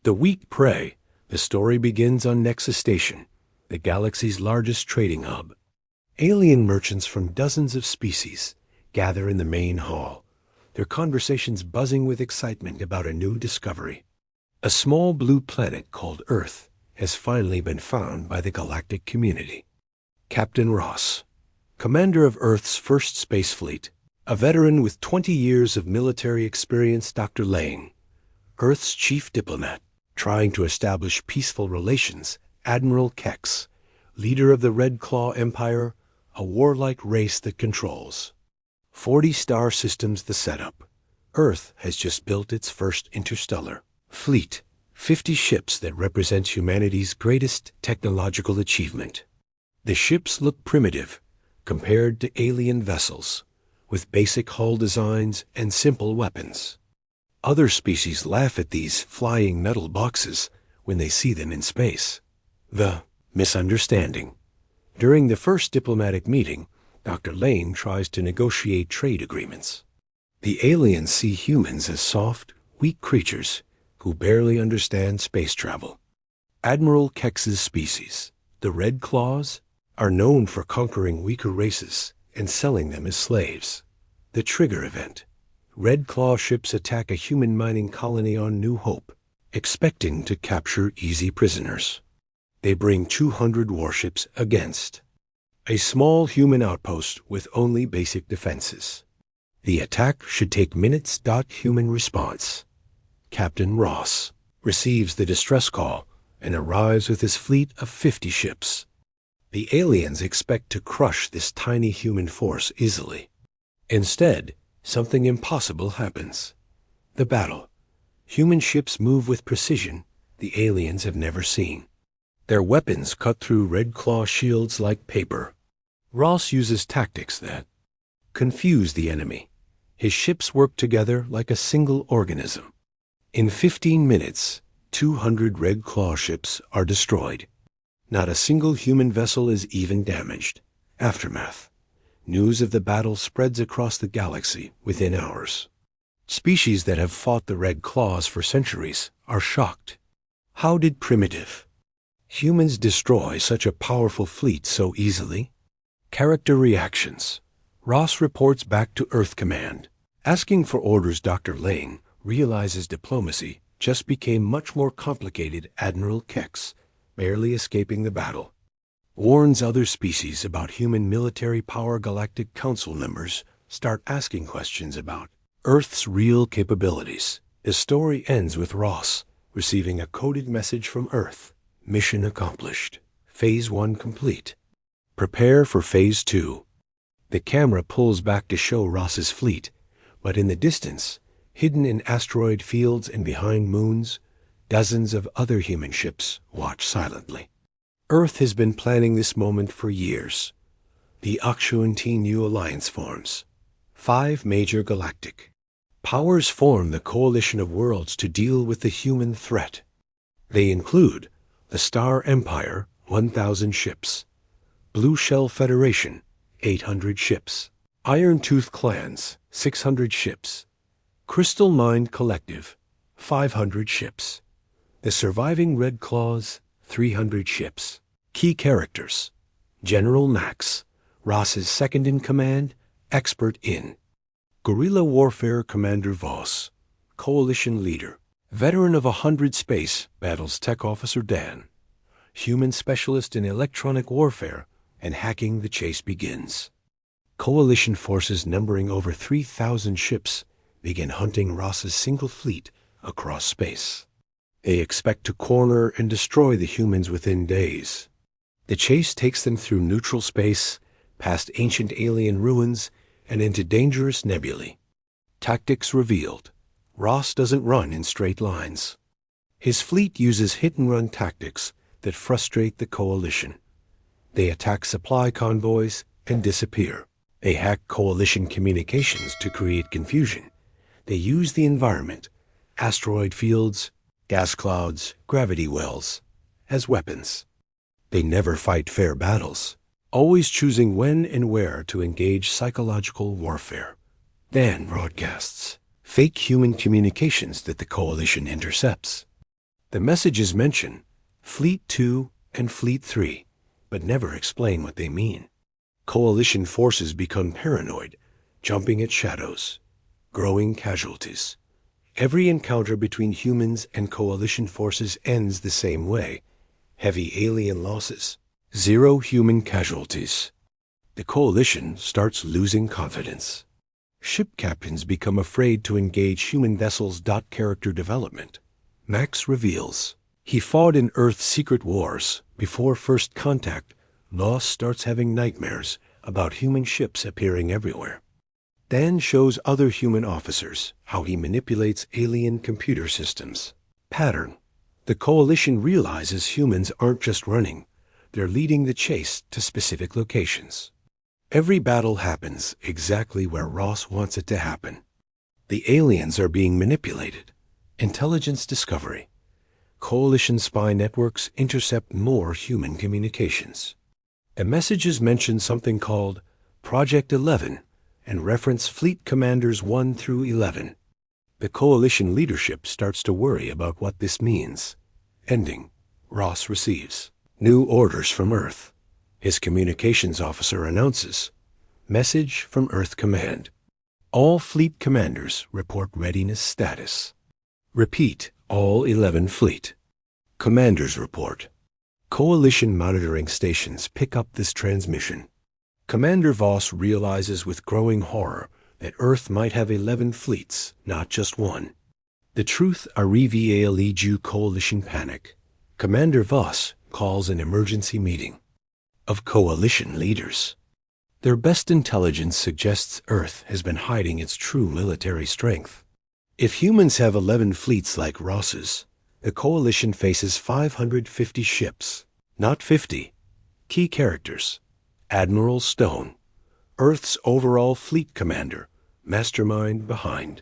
The weak prey. The story begins on Nexus Station, the galaxy's largest trading hub. Alien merchants from dozens of species gather in the main hall, their conversations buzzing with excitement about a new discovery. A small blue planet called Earth has finally been found by the galactic community. Captain Ross, commander of Earth's first space fleet, a veteran with 20 years of military experience, Dr. Lane, Earth's chief diplomat, trying to establish peaceful relations, Admiral Kex, leader of the Red Claw Empire, a warlike race that controls 40 star systems. The setup. Earth has just built its first interstellar fleet, 50 ships that represent humanity's greatest technological achievement. The ships look primitive compared to alien vessels, with basic hull designs and simple weapons. Other species laugh at these flying metal boxes when they see them in space. The misunderstanding. During the first diplomatic meeting, Dr. Lane tries to negotiate trade agreements. The aliens see humans as soft, weak creatures who barely understand space travel. Admiral Kex's species, the Red Claws, are known for conquering weaker races and selling them as slaves. The trigger event. Red Claw ships attack a human mining colony on New Hope, expecting to capture easy prisoners. They bring 200 warships against a small human outpost with only basic defenses. The attack should take minutes. Human response. Captain Ross receives the distress call and arrives with his fleet of 50 ships. The aliens expect to crush this tiny human force easily. Instead, something impossible happens. The battle. Human ships move with precision the aliens have never seen. Their weapons cut through Red Claw shields like paper. Ross uses tactics that confuse the enemy. His ships work together like a single organism. In 15 minutes, 200 Red Claw ships are destroyed. Not a single human vessel is even damaged. Aftermath. News of the battle spreads across the galaxy within hours. Species that have fought the Red Claws for centuries are shocked. How did primitive humans destroy such a powerful fleet so easily? Character reactions. Ross reports back to Earth Command, asking for orders. Dr. Lane realizes diplomacy just became much more complicated. Admiral Kex, barely escaping the battle, warns other species about human military power. Galactic Council members start asking questions about Earth's real capabilities. The story ends with Ross receiving a coded message from Earth. Mission accomplished. Phase 1 complete. Prepare for Phase 2. The camera pulls back to show Ross's fleet, but in the distance, hidden in asteroid fields and behind moons, dozens of other human ships watch silently. Earth has been planning this moment for years. The Akshuantine Alliance forms. 5 major galactic powers form the coalition of worlds to deal with the human threat. They include the Star Empire, 1,000 ships, Blue Shell Federation, 800 ships, Iron Tooth Clans, 600 ships, Crystal Mind Collective, 500 ships, the surviving Red Claws, 300 ships. Key characters. General Max, Ross's second-in-command, expert in guerrilla warfare. Commander Voss, coalition leader, veteran of 100 space battles. Tech Officer Dan, human specialist in electronic warfare and hacking. The chase begins. Coalition forces numbering over 3,000 ships begin hunting Ross's single fleet across space. They expect to corner and destroy the humans within days. The chase takes them through neutral space, past ancient alien ruins, and into dangerous nebulae. Tactics revealed. Ross doesn't run in straight lines. His fleet uses hit-and-run tactics that frustrate the coalition. They attack supply convoys and disappear. They hack coalition communications to create confusion. They use the environment, asteroid fields, gas clouds, gravity wells, as weapons. They never fight fair battles, always choosing when and where to engage psychological warfare. Dan broadcasts fake human communications that the coalition intercepts. The messages mention Fleet 2 and Fleet 3, but never explain what they mean. Coalition forces become paranoid, jumping at shadows, growing casualties. Every encounter between humans and coalition forces ends the same way. Heavy alien losses, 0 human casualties. The coalition starts losing confidence. Ship captains become afraid to engage human vessels. Character development. Max reveals he fought in Earth's secret wars. Before first contact, Loss starts having nightmares about human ships appearing everywhere. Dan shows other human officers how he manipulates alien computer systems. Pattern. The coalition realizes humans aren't just running, they're leading the chase to specific locations. Every battle happens exactly where Ross wants it to happen. The aliens are being manipulated. Intelligence discovery. Coalition spy networks intercept more human communications. A messages mention something called Project 11 and reference Fleet Commanders 1 through 11. The coalition leadership starts to worry about what this means. Ending. Ross receives new orders from Earth. His communications officer announces, Message from Earth Command. All Fleet Commanders report readiness status. Repeat, all 11 Fleet. Commanders report. Coalition monitoring stations pick up this transmission. Commander Voss realizes with growing horror that Earth might have 11 fleets, not just one. The truth reveals coalition panic. Commander Voss calls an emergency meeting of coalition leaders. Their best intelligence suggests Earth has been hiding its true military strength. If humans have 11 fleets like Ross's, the coalition faces 550 ships, not 50. Key characters. Admiral Stone, Earth's overall fleet commander, mastermind behind.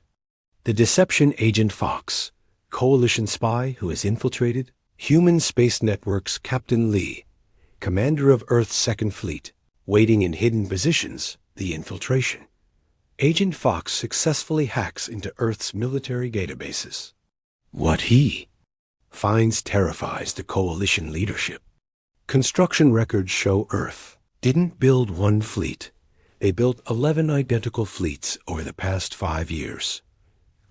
The deception agent Fox, coalition spy who has infiltrated. Human Space Network's Captain Lee, commander of Earth's Second Fleet, waiting in hidden positions, the infiltration. Agent Fox successfully hacks into Earth's military databases. What he finds terrifies the coalition leadership. Construction records show Earth didn't build one fleet. They built 11 identical fleets over the past 5 years.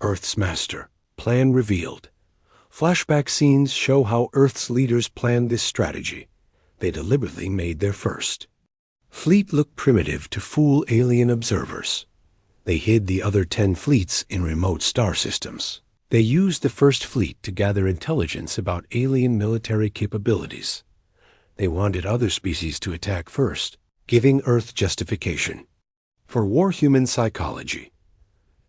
Earth's master, plan revealed. Flashback scenes show how Earth's leaders planned this strategy. They deliberately made their first fleet look primitive to fool alien observers. They hid the other 10 fleets in remote star systems. They used the first fleet to gather intelligence about alien military capabilities. They wanted other species to attack first, giving Earth justification. For war human psychology,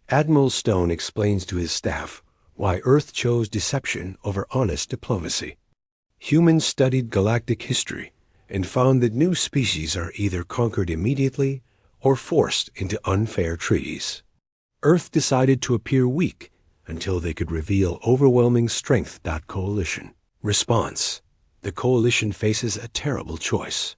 Admiral Stone explains to his staff why Earth chose deception over honest diplomacy. Humans studied galactic history and found that new species are either conquered immediately or forced into unfair treaties. Earth decided to appear weak until they could reveal overwhelming strength. Coalition response. The coalition faces a terrible choice.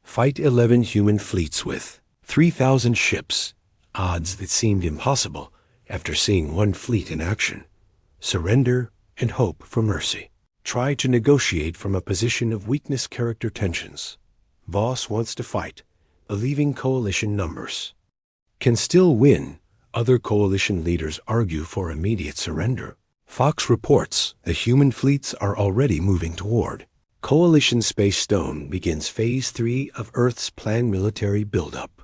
Fight 11 human fleets with 3,000 ships, odds that seemed impossible after seeing one fleet in action. Surrender and hope for mercy. Try to negotiate from a position of weakness. Character tensions. Voss wants to fight, believing coalition numbers can still win. Other coalition leaders argue for immediate surrender. Fox reports the human fleets are already moving toward. Coalition Space Stone begins Phase 3 of Earth's planned military buildup.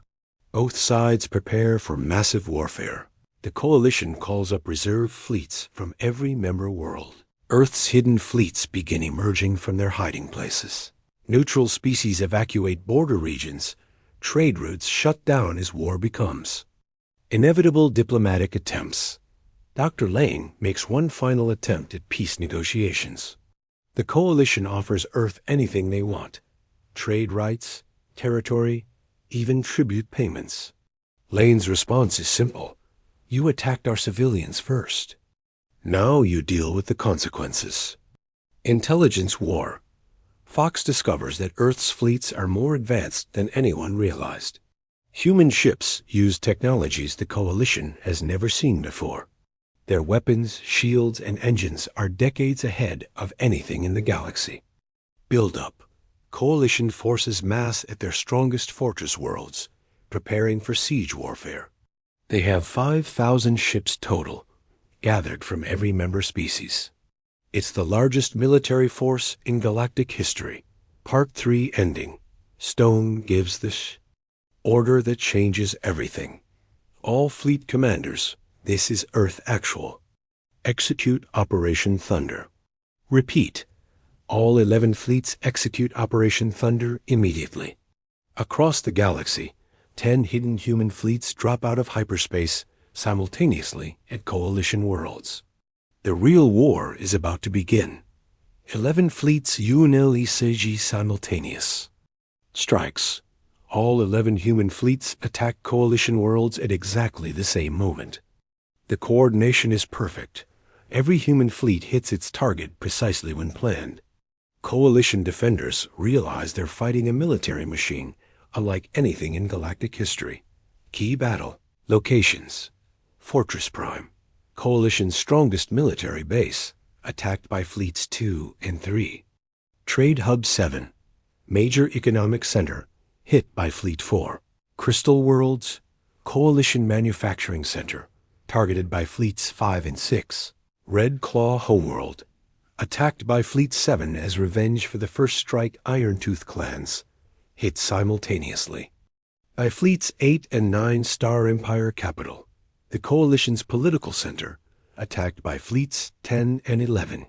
Both sides prepare for massive warfare. The coalition calls up reserve fleets from every member world. Earth's hidden fleets begin emerging from their hiding places. Neutral species evacuate border regions. Trade routes shut down as war becomes. Inevitable diplomatic attempts. Dr. Lane makes one final attempt at peace negotiations. The coalition offers Earth anything they want. Trade rights, territory, even tribute payments. Lane's response is simple. You attacked our civilians first. Now you deal with the consequences. Intelligence war. Fox discovers that Earth's fleets are more advanced than anyone realized. Human ships use technologies the coalition has never seen before. Their weapons, shields, and engines are decades ahead of anything in the galaxy. Build-up. Coalition forces mass at their strongest fortress worlds, preparing for siege warfare. They have 5,000 ships total, gathered from every member species. It's the largest military force in galactic history. Part 3 ending. Stone gives the order that changes everything. All fleet commanders, this is Earth Actual. Execute Operation Thunder. Repeat. All 11 fleets execute Operation Thunder immediately. Across the galaxy, 10 hidden human fleets drop out of hyperspace simultaneously at Coalition worlds. The real war is about to begin. 11 fleets unilly simultaneous. Strikes. All 11 human fleets attack Coalition worlds at exactly the same moment. The coordination is perfect. Every human fleet hits its target precisely when planned. Coalition defenders realize they're fighting a military machine, unlike anything in galactic history. Key battle. Locations. Fortress Prime. Coalition's strongest military base, attacked by Fleets 2 and 3. Trade Hub 7. Major economic center, hit by Fleet 4. Crystal Worlds. Coalition Manufacturing Center, targeted by Fleets 5 and 6. Red Claw Homeworld. Attacked by Fleet 7 as revenge for the First Strike Iron-Tooth clans, hit simultaneously. By Fleets 8 and 9 Star Empire Capital, the Coalition's political center, attacked by Fleets 10 and 11.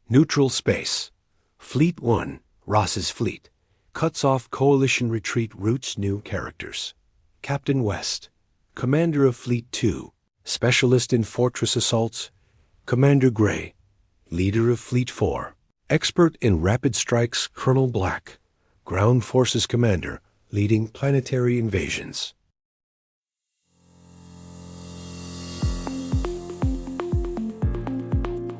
Neutral Space. Fleet 1, Ross's fleet, cuts off Coalition retreat routes. New characters. Captain West, Commander of Fleet 2, Specialist in Fortress Assaults. Commander Gray, Leader of Fleet 4, Expert in Rapid Strikes. Colonel Black, Ground Forces Commander, leading planetary invasions.